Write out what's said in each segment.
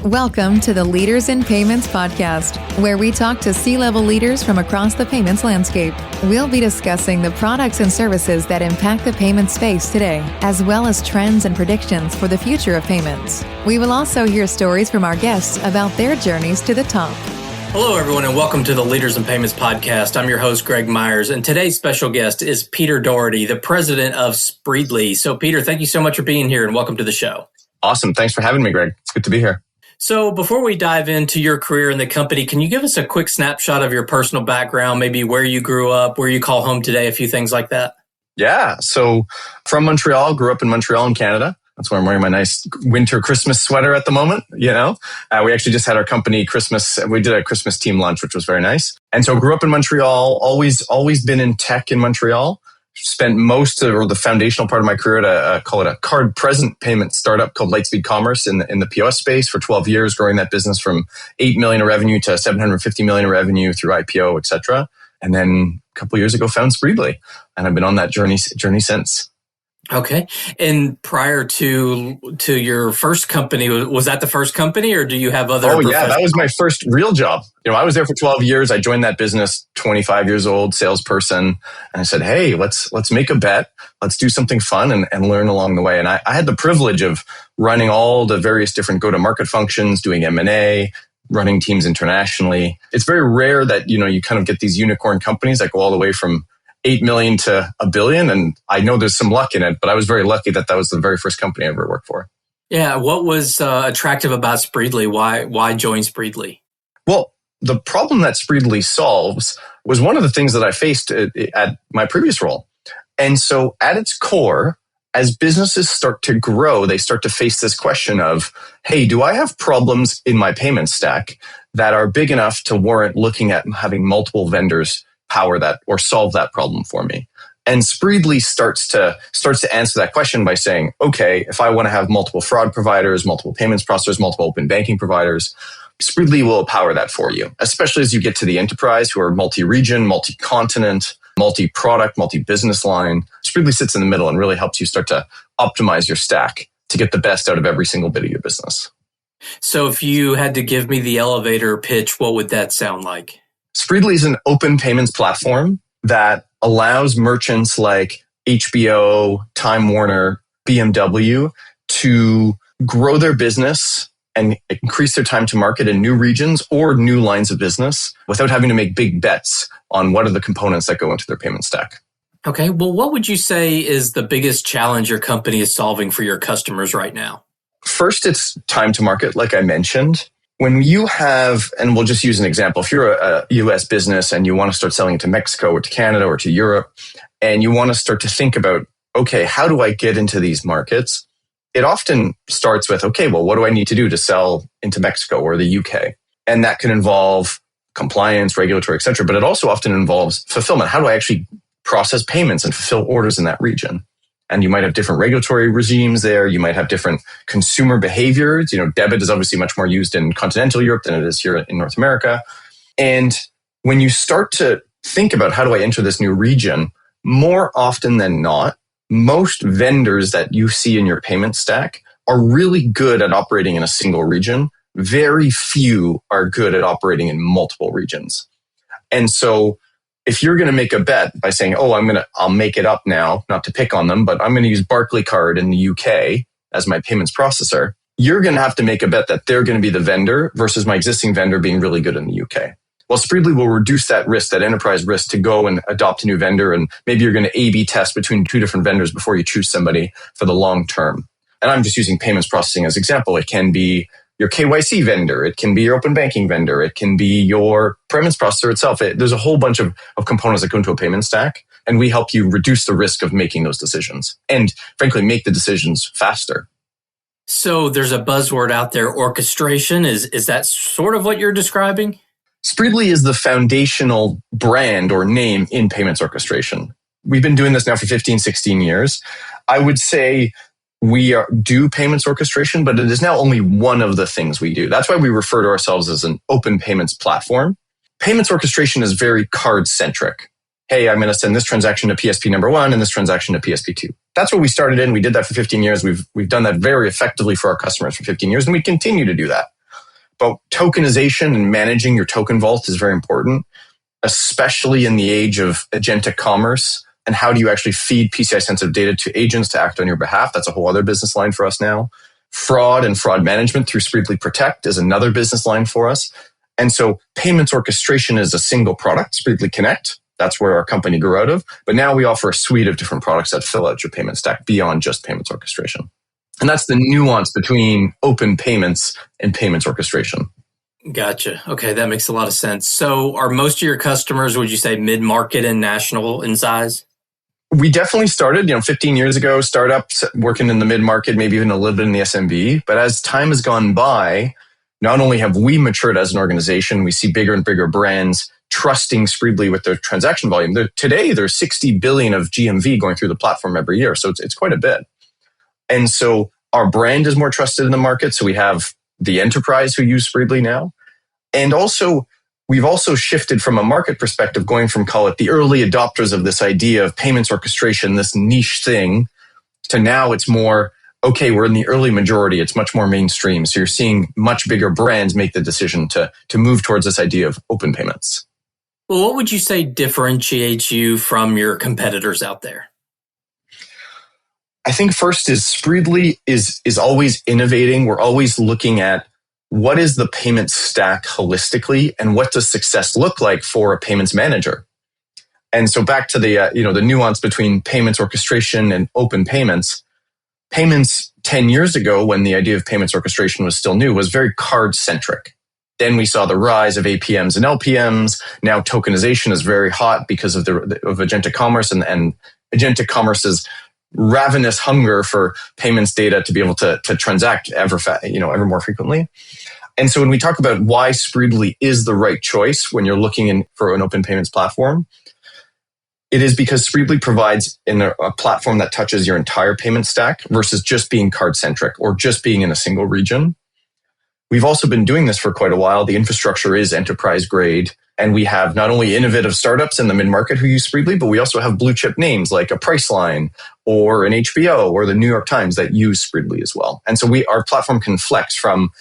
Welcome to the Leaders in Payments podcast, where we talk to C-level leaders from across the payments landscape. We'll be discussing the products and services that impact the payment space today, as well as trends and predictions for the future of payments. We will also hear stories from our guests about their journeys to the top. Hello, everyone, and welcome to the Leaders in Payments podcast. I'm your host, Greg Myers, and today's special guest is Peter Dougherty, the president of Spreedly. So, Peter, thank you so much for being here, and welcome to the show. Awesome. Thanks for having me, Greg. It's good to be here. So before we dive into your career in the company, can you give us a quick snapshot of your personal background, maybe where you grew up, where you call home today, a few things like that? Yeah. So from Montreal, grew up in Montreal in Canada. That's where I'm wearing my nice winter Christmas sweater at the moment. We actually just had our company Christmas. We did a Christmas team lunch, which was very nice. And so grew up in Montreal, always been in tech in Montreal. Spent most of, or the foundational part of my career at call it a card present payment startup called Lightspeed Commerce in the POS space for 12 years, growing that business from 8 million in revenue to 750 million in revenue through IPO, et cetera. And then a couple of years ago, found Spreedly. And I've been on that journey since. Okay. And prior to your first company, was that the first company or do you have other? Oh, yeah, that was my first real job. I was there for 12 years. I joined that business, 25 years old, salesperson. And I said, hey, let's make a bet. Let's do something fun and learn along the way. And I had the privilege of running all the various different go-to-market functions, doing M&A, running teams internationally. It's very rare that, you kind of get these unicorn companies that go all the way from 8 million to $1 billion. And I know there's some luck in it, but I was very lucky that was the very first company I ever worked for. Yeah. What was attractive about Spreedly? Why join Spreedly? Well, the problem that Spreedly solves was one of the things that I faced at my previous role. And so at its core, as businesses start to grow, they start to face this question of, hey, do I have problems in my payment stack that are big enough to warrant looking at having multiple vendors power that or solve that problem for me? And Spreedly starts to answer that question by saying, okay, if I want to have multiple fraud providers, multiple payments processors, multiple open banking providers, Spreedly will power that for you, especially as you get to the enterprise who are multi-region, multi-continent, multi-product, multi-business line. Spreedly sits in the middle and really helps you start to optimize your stack to get the best out of every single bit of your business. So if you had to give me the elevator pitch, what would that sound like? Spreedly is an open payments platform that allows merchants like HBO, Time Warner, BMW to grow their business and increase their time to market in new regions or new lines of business without having to make big bets on what are the components that go into their payment stack. Okay. Well, what would you say is the biggest challenge your company is solving for your customers right now? First, it's time to market, like I mentioned. When you have, and we'll just use an example, if you're a US business and you want to start selling to Mexico or to Canada or to Europe, and you want to start to think about, okay, how do I get into these markets? It often starts with, okay, well, what do I need to do to sell into Mexico or the UK? And that can involve compliance, regulatory, et cetera, but it also often involves fulfillment. How do I actually process payments and fulfill orders in that region? And you might have different regulatory regimes there. You might have different consumer behaviors. Debit is obviously much more used in continental Europe than it is here in North America. And when you start to think about how do I enter this new region, more often than not, most vendors that you see in your payment stack are really good at operating in a single region. Very few are good at operating in multiple regions. And so if you're going to make a bet by saying, oh, I'll make it up now, not to pick on them, but I'm going to use Barclaycard in the UK as my payments processor, you're going to have to make a bet that they're going to be the vendor versus my existing vendor being really good in the UK. Well, Spreedly will reduce that risk, that enterprise risk to go and adopt a new vendor. And maybe you're going to A/B test between two different vendors before you choose somebody for the long term. And I'm just using payments processing as an example. It can be your KYC vendor. It can be your open banking vendor. It can be your payments processor itself. There's a whole bunch of components that go into a payment stack. And we help you reduce the risk of making those decisions and frankly, make the decisions faster. So there's a buzzword out there, orchestration. Is that sort of what you're describing? Spreedly is the foundational brand or name in payments orchestration. We've been doing this now for 15, 16 years. I would say we do payments orchestration, but it is now only one of the things we do. That's why we refer to ourselves as an open payments platform. Payments orchestration is very card-centric. Hey, I'm going to send this transaction to PSP number 1 and this transaction to PSP 2. That's what we started in. We did that for 15 years. We've done that very effectively for our customers for 15 years, and we continue to do that. But tokenization and managing your token vault is very important, especially in the age of agentic commerce. And how do you actually feed PCI sensitive data to agents to act on your behalf? That's a whole other business line for us now. Fraud and fraud management through Spreedly Protect is another business line for us. And so payments orchestration is a single product, Spreedly Connect. That's where our company grew out of. But now we offer a suite of different products that fill out your payment stack beyond just payments orchestration. And that's the nuance between open payments and payments orchestration. Gotcha. Okay, that makes a lot of sense. So are most of your customers, would you say, mid-market and national in size? We definitely started, 15 years ago, startups working in the mid-market, maybe even a little bit in the SMB. But as time has gone by, not only have we matured as an organization, we see bigger and bigger brands trusting Spreedly with their transaction volume. Today, there's 60 billion of GMV going through the platform every year. So it's quite a bit. And so our brand is more trusted in the market. So we have the enterprise who use Spreedly now. And also, we've also shifted from a market perspective, going from, call it, the early adopters of this idea of payments orchestration, this niche thing, to now it's more, okay, we're in the early majority. It's much more mainstream. So you're seeing much bigger brands make the decision to move towards this idea of open payments. Well, what would you say differentiates you from your competitors out there? I think first is Spreedly is always innovating. We're always looking at what is the payment stack holistically and what does success look like for a payments manager? And so back to the the nuance between payments orchestration and open payments. Payments 10 years ago, when the idea of payments orchestration was still new, was very card centric. Then we saw the rise of APMs and LPMs. Now tokenization is very hot because of agentic commerce and agentic commerce's ravenous hunger for payments data to be able to transact ever more frequently. And so when we talk about why Spreedly is the right choice when you're looking for an open payments platform, it is because Spreedly provides a platform that touches your entire payment stack versus just being card centric or just being in a single region. We've also been doing this for quite a while. The infrastructure is enterprise grade. And we have not only innovative startups in the mid-market who use Spreedly, but we also have blue chip names like a Priceline or an HBO or the New York Times that use Spreedly as well. And so our platform can flex from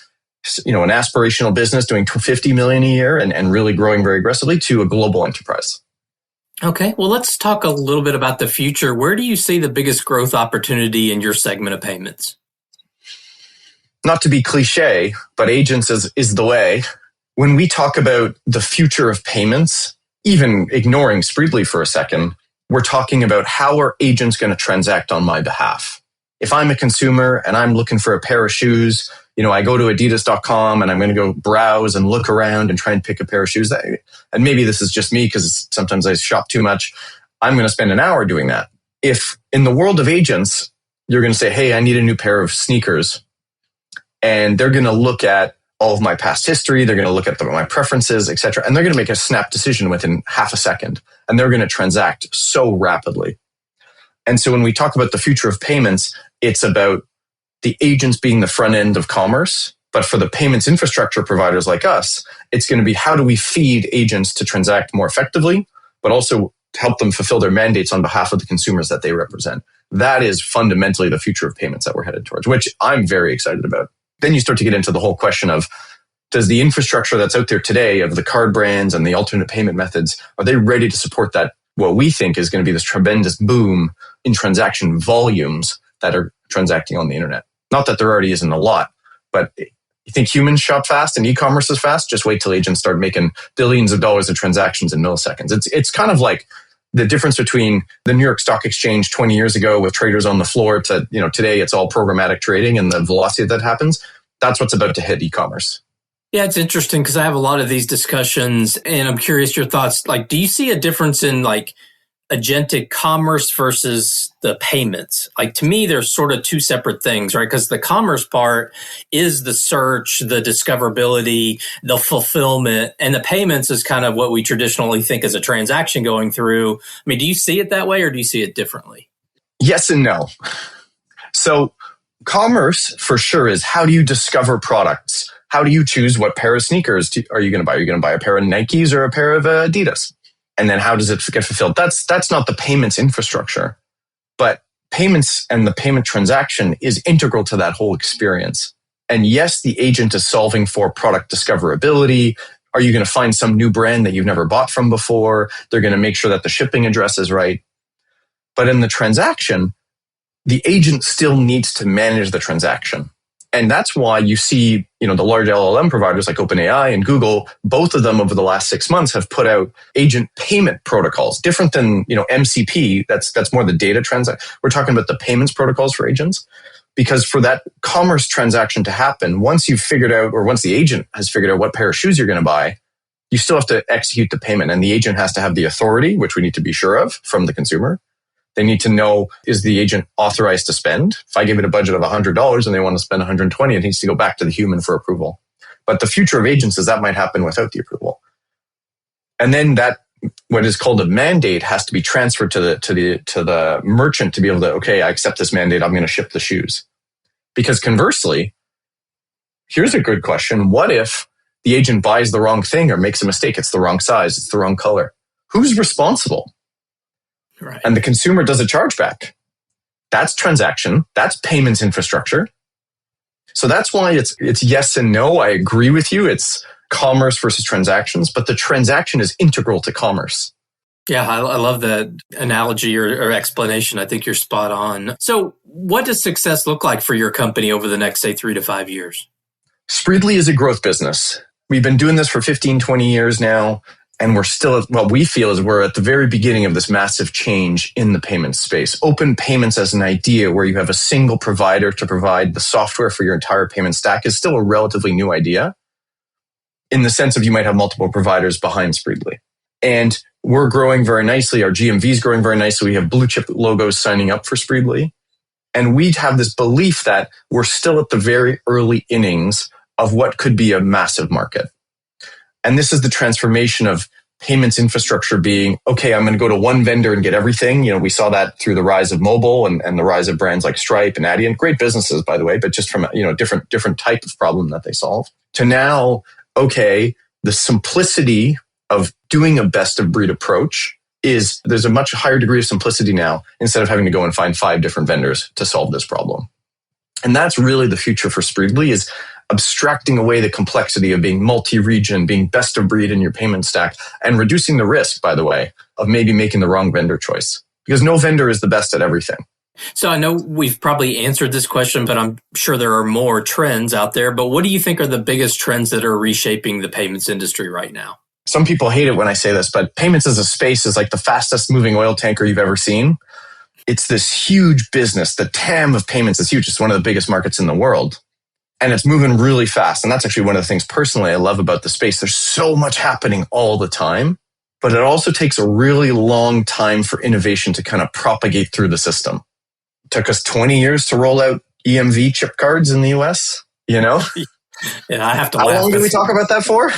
an aspirational business doing 50 million a year and really growing very aggressively to a global enterprise. Okay, well, let's talk a little bit about the future. Where do you see the biggest growth opportunity in your segment of payments? Not to be cliche, but agents is the way. When we talk about the future of payments, even ignoring Spreedly for a second, we're talking about how are agents going to transact on my behalf? If I'm a consumer and I'm looking for a pair of shoes, I go to adidas.com and I'm going to go browse and look around and try and pick a pair of shoes. And maybe this is just me because sometimes I shop too much. I'm going to spend an hour doing that. If in the world of agents, you're going to say, hey, I need a new pair of sneakers. And they're going to look at all of my past history. They're going to look at my preferences, et cetera. And they're going to make a snap decision within half a second. And they're going to transact so rapidly. And so when we talk about the future of payments, it's about the agents being the front end of commerce. But for the payments infrastructure providers like us, it's going to be how do we feed agents to transact more effectively, but also to help them fulfill their mandates on behalf of the consumers that they represent. That is fundamentally the future of payments that we're headed towards, which I'm very excited about. Then you start to get into the whole question of, does the infrastructure that's out there today of the card brands and the alternate payment methods, are they ready to support that, what we think is going to be this tremendous boom in transaction volumes that are transacting on the internet? Not that there already isn't a lot, but you think humans shop fast and e-commerce is fast? Just wait till agents start making billions of dollars of transactions in milliseconds. It's kind of like the difference between the New York Stock Exchange 20 years ago with traders on the floor to, today it's all programmatic trading and the velocity that happens. That's what's about to hit e-commerce. Yeah, it's interesting because I have a lot of these discussions and I'm curious your thoughts. Like, do you see a difference in agentic commerce versus the payments? To me, they're sort of two separate things, right? Because the commerce part is the search, the discoverability, the fulfillment, and the payments is kind of what we traditionally think as a transaction going through. I mean, do you see it that way or do you see it differently? Yes and no. So commerce for sure is how do you discover products? How do you choose what pair of sneakers are you going to buy? Are you going to buy a pair of Nikes or a pair of Adidas? And then how does it get fulfilled? That's not the payments infrastructure, but payments and the payment transaction is integral to that whole experience. And yes, the agent is solving for product discoverability. Are you going to find some new brand that you've never bought from before? They're going to make sure that the shipping address is right. But in the transaction, the agent still needs to manage the transaction. And that's why you see, the large LLM providers like OpenAI and Google, both of them over the last 6 months have put out agent payment protocols, different than, MCP. That's more the data transact. We're talking about the payments protocols for agents. Because for that commerce transaction to happen, once you've figured out, or once the agent has figured out what pair of shoes you're going to buy, you still have to execute the payment. And the agent has to have the authority, which we need to be sure of from the consumer. They need to know, is the agent authorized to spend? If I give it a budget of $100 and they want to spend $120, it needs to go back to the human for approval. But the future of agents is that might happen without the approval. And then that, what is called a mandate, has to be transferred to the merchant to be able to, okay, I accept this mandate, I'm going to ship the shoes. Because conversely, here's a good question. What if the agent buys the wrong thing or makes a mistake? It's the wrong size, it's the wrong color. Who's responsible? Right. And the consumer does a chargeback. That's transaction. That's payments infrastructure. So that's why it's yes and no. I agree with you. It's commerce versus transactions, but the transaction is integral to commerce. Yeah, I love that analogy or explanation. I think you're spot on. So what does success look like for your company over the next, say, 3 to 5 years? Spreedly is a growth business. We've been doing this for 15, 20 years now. And we're still, what we feel is we're at the very beginning of this massive change in the payment space. Open payments as an idea where you have a single provider to provide the software for your entire payment stack is still a relatively new idea in the sense of you might have multiple providers behind Spreedly. And we're growing very nicely. Our GMV is growing very nicely. We have blue chip logos signing up for Spreedly. And we have this belief that we're still at the very early innings of what could be a massive market. And this is the transformation of payments infrastructure being, okay, I'm going to go to one vendor and get everything. We saw that through the rise of mobile and the rise of brands like Stripe and Adyen. Great businesses, by the way, but just from a different type of problem that they solve. To now, okay, the simplicity of doing a best of breed approach is there's a much higher degree of simplicity now instead of having to go and find 5 different vendors to solve this problem. And that's really the future for Spreedly, is abstracting away the complexity of being multi-region, being best of breed in your payment stack, and reducing the risk, by the way, of maybe making the wrong vendor choice. Because no vendor is the best at everything. So I know we've probably answered this question, but I'm sure there are more trends out there. But what do you think are the biggest trends that are reshaping the payments industry right now? Some people hate it when I say this, but payments as a space is like the fastest moving oil tanker you've ever seen. It's this huge business. The TAM of payments is huge. It's one of the biggest markets in the world. And it's moving really fast. And that's actually one of the things personally I love about the space. There's so much happening all the time, but it also takes a really long time for innovation to kind of propagate through the system. It took us 20 years to roll out EMV chip cards in the US, Yeah, I have to laugh. How long did we talk about that for?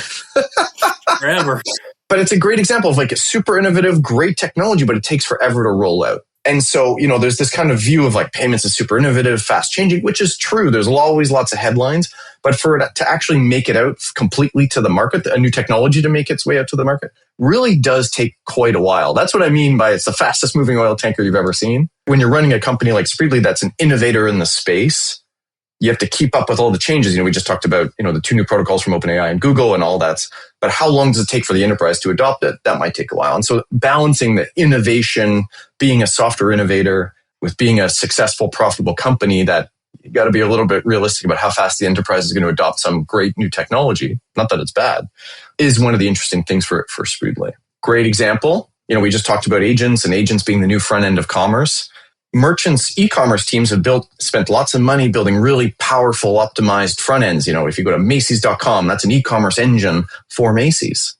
Forever. But it's a great example of like a super innovative, great technology, but it takes forever to roll out. And so, there's this kind of view of like payments is super innovative, fast changing, which is true. There's always lots of headlines, but for it to actually make it out completely to the market, a new technology to make its way out to the market really does take quite a while. That's what I mean by it's the fastest moving oil tanker you've ever seen. When you're running a company like Spreedly that's an innovator in the space, you have to keep up with all the changes. We just talked about, the 2 new protocols from OpenAI and Google and all that. But how long does it take for the enterprise to adopt it? That might take a while. And so balancing the innovation, being a software innovator with being a successful, profitable company, that you got to be a little bit realistic about how fast the enterprise is going to adopt some great new technology. Not that it's bad, is one of the interesting things for Spreedly. Great example. We just talked about agents and agents being the new front end of commerce. Merchants, e-commerce teams have spent lots of money building really powerful, optimized front ends. If you go to Macy's.com, that's an e-commerce engine for Macy's.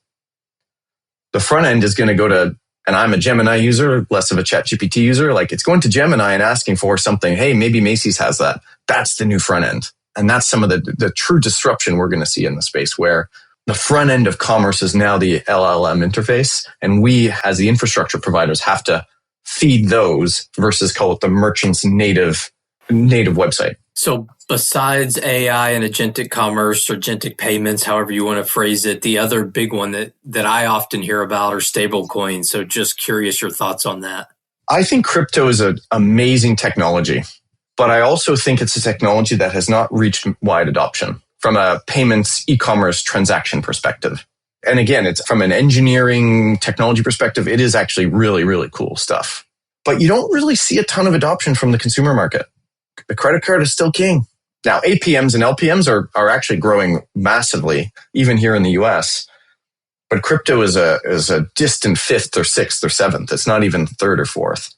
The front end is going to go to, and I'm a Gemini user, less of a ChatGPT user, like it's going to Gemini and asking for something. Hey, maybe Macy's has that. That's the new front end. And that's some of the true disruption we're going to see in the space, where the front end of commerce is now the LLM interface. And we, as the infrastructure providers, have to feed those versus call it the merchant's native website. So besides AI and agentic commerce or agentic payments, however you want to phrase it, the other big one that I often hear about are stablecoins. So just curious your thoughts on that. I think crypto is an amazing technology. But I also think it's a technology that has not reached wide adoption from a payments e-commerce transaction perspective. And again, it's from an engineering technology perspective, it is actually really, really cool stuff. But you don't really see a ton of adoption from the consumer market. The credit card is still king. Now, APMs and LPMs are actually growing massively, even here in the US. But crypto is a distant fifth or sixth or seventh. It's not even third or fourth.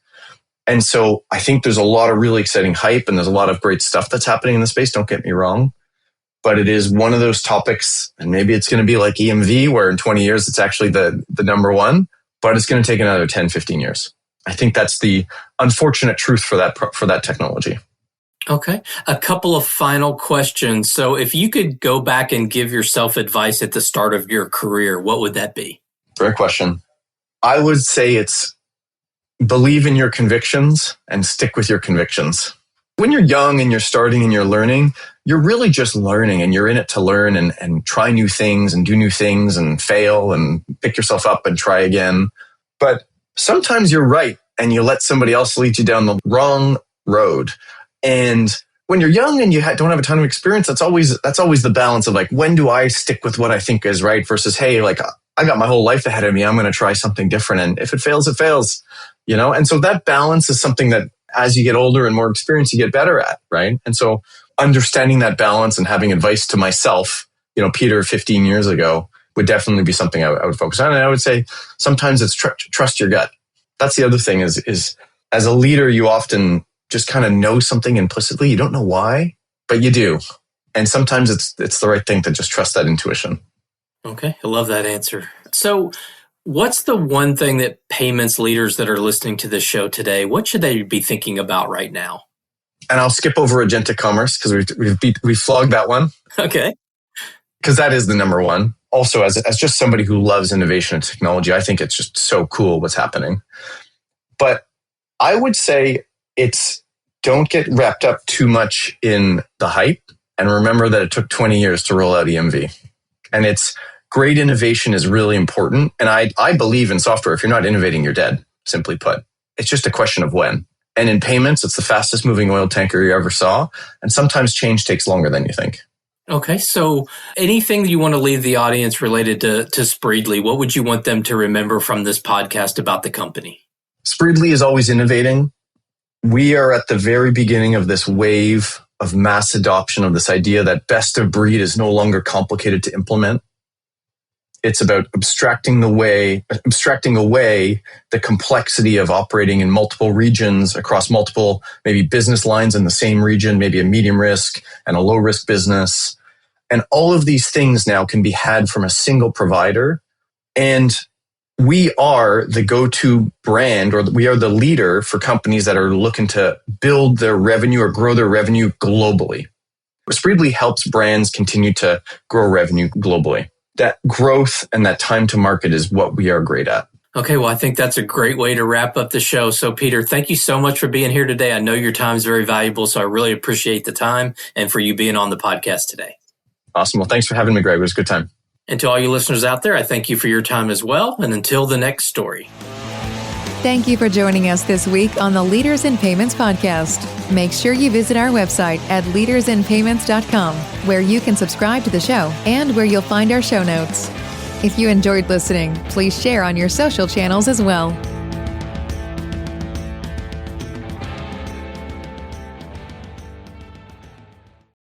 And so I think there's a lot of really exciting hype and there's a lot of great stuff that's happening in the space. Don't get me wrong. But it is one of those topics, and maybe it's going to be like EMV, where in 20 years, it's actually the number one, but it's going to take another 10, 15 years. I think that's the unfortunate truth for that technology. Okay. A couple of final questions. So if you could go back and give yourself advice at the start of your career, what would that be? Great question. I would say it's believe in your convictions and stick with your convictions. When you're young and you're starting and you're learning, you're really just learning and you're in it to learn and try new things and do new things and fail and pick yourself up and try again. But sometimes you're right and you let somebody else lead you down the wrong road. And when you're young and you don't have a ton of experience, that's always the balance of like, when do I stick with what I think is right versus, hey, like I got my whole life ahead of me. I'm going to try something different. And if it fails, it fails, you know? And so that balance is something that as you get older and more experienced, you get better at, right? And so understanding that balance and having advice to myself, you know, Peter 15 years ago would definitely be something I would focus on. And I would say sometimes it's trust your gut. That's the other thing is as a leader, you often just kind of know something implicitly. You don't know why, but you do. And sometimes it's the right thing to just trust that intuition. Okay. I love that answer. So what's the one thing that payments leaders that are listening to this show today, what should they be thinking about right now? And I'll skip over agentic commerce because we've flogged that one. Okay. Because that is the number one. Also, as just somebody who loves innovation and technology, I think it's just so cool what's happening. But I would say don't get wrapped up too much in the hype and remember that it took 20 years to roll out EMV. And it's great innovation is really important. And I believe in software. If you're not innovating, you're dead, simply put. It's just a question of when. And in payments, it's the fastest moving oil tanker you ever saw. And sometimes change takes longer than you think. Okay. So anything that you want to leave the audience related to Spreedly, what would you want them to remember from this podcast about the company? Spreedly is always innovating. We are at the very beginning of this wave of mass adoption of this idea that best of breed is no longer complicated to implement. It's about abstracting away the complexity of operating in multiple regions across multiple, maybe business lines in the same region, maybe a medium risk and a low risk business. And all of these things now can be had from a single provider. And we are the go-to brand, or we are the leader for companies that are looking to build their revenue or grow their revenue globally. Spreedly helps brands continue to grow revenue globally. That growth and that time to market is what we are great at. Okay, well, I think that's a great way to wrap up the show. So, Peter, thank you so much for being here today. I know your time is very valuable, so I really appreciate the time and for you being on the podcast today. Awesome. Well, thanks for having me, Greg. It was a good time. And to all you listeners out there, I thank you for your time as well. And until the next story. Thank you for joining us this week on the Leaders in Payments podcast. Make sure you visit our website at leadersinpayments.com, where you can subscribe to the show and where you'll find our show notes. If you enjoyed listening, please share on your social channels as well.